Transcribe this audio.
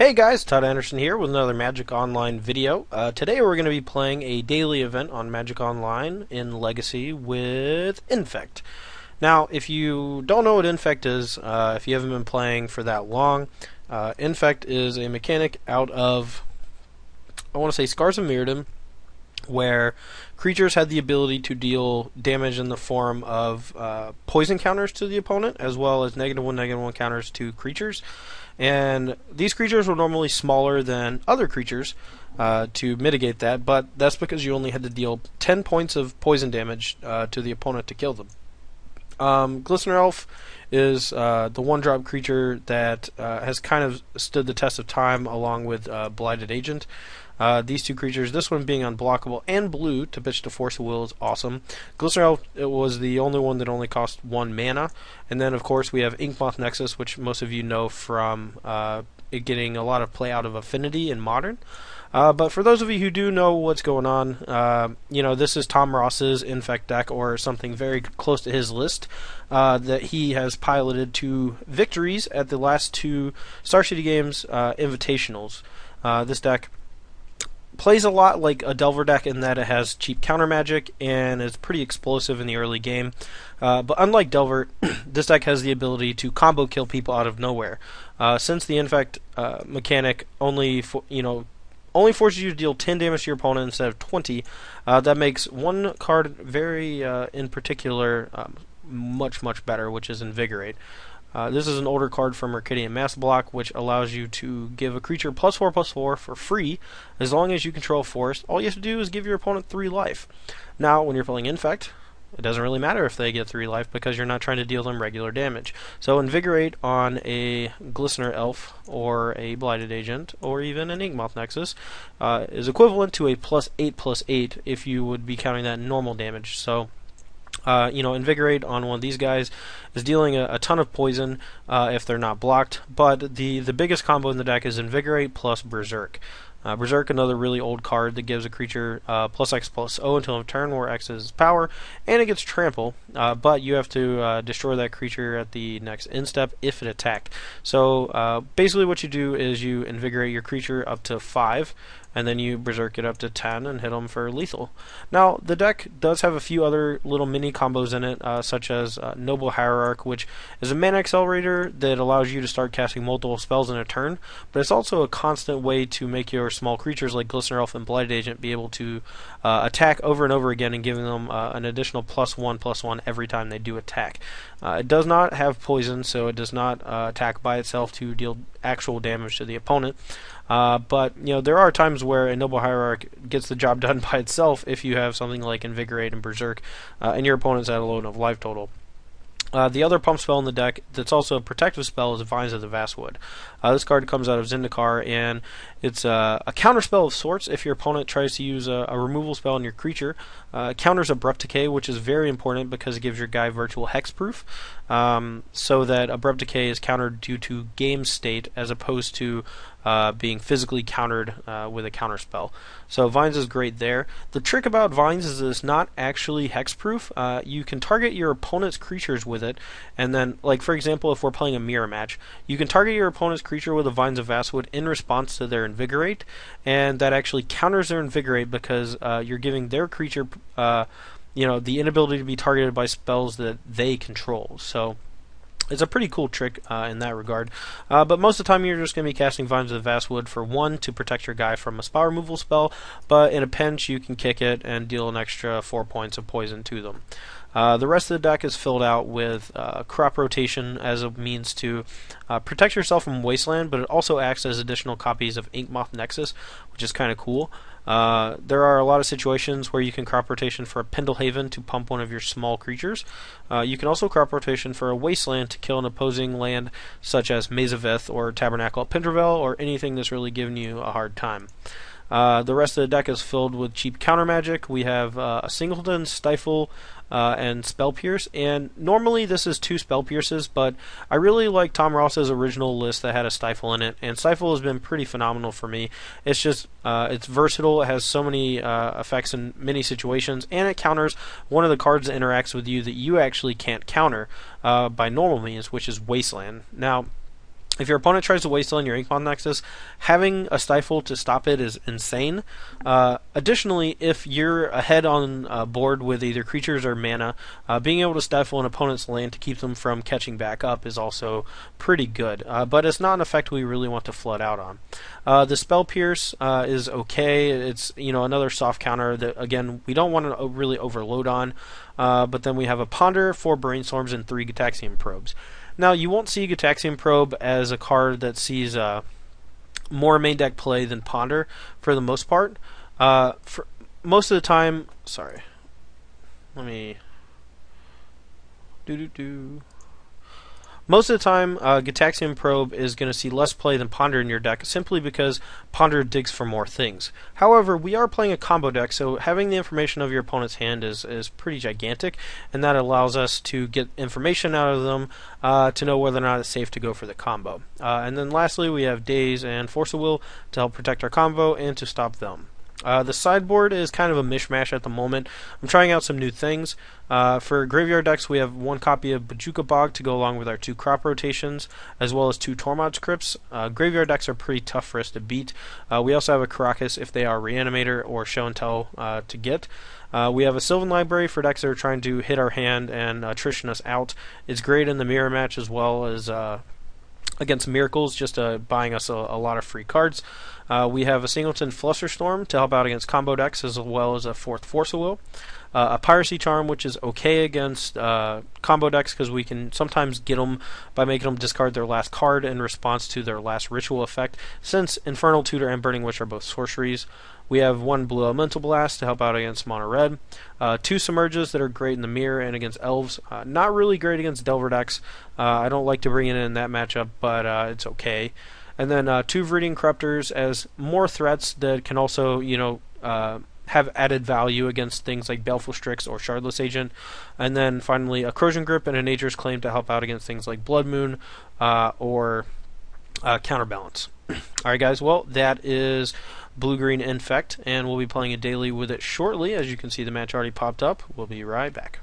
Hey guys, Todd Anderson here with another Magic Online video. Today we're going to be playing a daily event on Magic Online in Legacy with Infect. Now, if you don't know what Infect is, if you haven't been playing for that long, Infect is a mechanic out of, I want to say, Scars of Mirrodin, where creatures had the ability to deal damage in the form of poison counters to the opponent, as well as -1/-1 counters to creatures. And these creatures were normally smaller than other creatures to mitigate that, but that's because you only had to deal 10 points of poison damage to the opponent to kill them. Glistener Elf is the one-drop creature that has kind of stood the test of time along with Blighted Agent. These two creatures, this one being unblockable and blue to pitch to Force of Will, is awesome. Glistener Elf was the only one that only cost 1 mana. And then, of course, we have Inkmoth Nexus, which most of you know from it getting a lot of play out of Affinity in Modern. But for those of you who do know what's going on, this is Tom Ross's Infect deck, or something very close to his list, that he has piloted to victories at the last two StarCityGames Invitationals. This deck plays a lot like a Delver deck in that it has cheap counter magic and is pretty explosive in the early game. But unlike Delver, this deck has the ability to combo kill people out of nowhere. Since the Infect mechanic only forces you to deal 10 damage to your opponent instead of 20, that makes one card very, in particular, much better, which is Invigorate. This is an older card from Mercadian Mass Block, which allows you to give a creature +4/+4 for free, as long as you control a forest. All you have to do is give your opponent 3 life. Now, when you're playing Infect, it doesn't really matter if they get 3 life, because you're not trying to deal them regular damage. So Invigorate on a Glistener Elf, or a Blighted Agent, or even an Inkmoth Nexus, is equivalent to a +8/+8 if you would be counting that normal damage. So Invigorate on one of these guys is dealing a ton of poison if they're not blocked, but the biggest combo in the deck is Invigorate plus Berserk. Berserk, another really old card that gives a creature +X/+0 until a turn, where X is power, and it gets trample, but you have to destroy that creature at the next end step if it attacked. So basically what you do is you Invigorate your creature up to 5, and then you Berserk it up to 10 and hit them for lethal. Now, the deck does have a few other little mini combos in it, such as Noble Hierarch, which is a mana accelerator that allows you to start casting multiple spells in a turn, but it's also a constant way to make your small creatures like Glistener Elf and Blighted Agent be able to attack over and over again, and giving them an additional +1/+1 every time they do attack. It does not have poison, so it does not attack by itself to deal actual damage to the opponent. But there are times where a Noble Hierarch gets the job done by itself if you have something like Invigorate and Berserk, and your opponent's at a low enough life total. The other pump spell in the deck that's also a protective spell is Vines of the Vastwood. This card comes out of Zendikar, and it's a counter spell of sorts if your opponent tries to use a removal spell on your creature. Counters Abrupt Decay, which is very important because it gives your guy virtual hexproof, so that Abrupt Decay is countered due to game state as opposed to being physically countered with a counter spell. So Vines is great there. The trick about Vines is that it's not actually hexproof. You can target your opponent's creatures with it, and then, like for example, if we're playing a mirror match, you can target your opponent's creature with a Vines of Vastwood in response to their Invigorate, and that actually counters their Invigorate because you're giving their creature the inability to be targeted by spells that they control. So it's a pretty cool trick in that regard. But most of the time you're just going to be casting Vines of the Vastwood for 1 to protect your guy from a spell removal spell, but in a pinch you can kick it and deal an extra 4 points of poison to them. The rest of the deck is filled out with Crop Rotation as a means to protect yourself from Wasteland, but it also acts as additional copies of Inkmoth Nexus, which is kind of cool. There are a lot of situations where you can Crop Rotation for a Pendlehaven to pump one of your small creatures. You can also Crop Rotation for a Wasteland to kill an opposing land, such as Maze of Ith or Tabernacle at Pintervel, or anything that's really giving you a hard time. The rest of the deck is filled with cheap counter magic. We have a Singleton, Stifle, and Spell Pierce, and normally this is 2 Spell Pierces, but I really like Tom Ross's original list that had a Stifle in it, and Stifle has been pretty phenomenal for me. It's just, it's versatile, it has so many effects in many situations, and it counters one of the cards that interacts with you that you actually can't counter by normal means, which is Wasteland. Now, If your opponent tries to wasteland on your Inkmoth Nexus, having a Stifle to stop it is insane. Additionally, if you're ahead on board with either creatures or mana, being able to Stifle an opponent's land to keep them from catching back up is also pretty good. But it's not an effect we really want to flood out on. The Spell Pierce is okay. It's another soft counter that, again, we don't want to really overload on. But then we have a Ponder, 4 Brainstorms, and 3 Gitaxian Probes. Now, you won't see Gitaxian Probe as a card that sees more main deck play than Ponder for the most part. For most of the time, sorry, let me Most of the time, Gitaxian Probe is going to see less play than Ponder in your deck, simply because Ponder digs for more things. However, we are playing a combo deck, so having the information of your opponent's hand is pretty gigantic, and that allows us to get information out of them to know whether or not it's safe to go for the combo. And then lastly, we have Daze and Force of Will to help protect our combo and to stop them. The sideboard is kind of a mishmash at the moment. I'm trying out some new things. For graveyard decks, we have 1 copy of Bojuka Bog to go along with our 2 crop rotations, as well as 2 Tormod's Crypts. Graveyard decks are pretty tough for us to beat. We also have a Karakas if they are Reanimator or Show and Tell to get. We have a Sylvan Library for decks that are trying to hit our hand and attrition us out. It's great in the mirror match as well as against Miracles, just buying us a lot of free cards. We have a Singleton Flusterstorm to help out against combo decks, as well as a 4th Force of Will. A Piracy Charm, which is okay against combo decks because we can sometimes get them by making them discard their last card in response to their last ritual effect, since Infernal Tutor and Burning Witch are both sorceries. We have 1 Blue Elemental Blast to help out against Mono Red. 2 Submerges that are great in the mirror and against Elves. Not really great against Delver decks. I don't like to bring it in that matchup, but it's okay. And then 2 Viridian Corruptors as more threats that can also, have added value against things like Baleful Strix or Shardless Agent. And then finally a Corrosion Grip and a Nature's Claim to help out against things like Blood Moon or Counterbalance. Alright guys, well that is Blue-Green Infect, and we'll be playing a daily with it shortly. As you can see, the match already popped up. We'll be right back.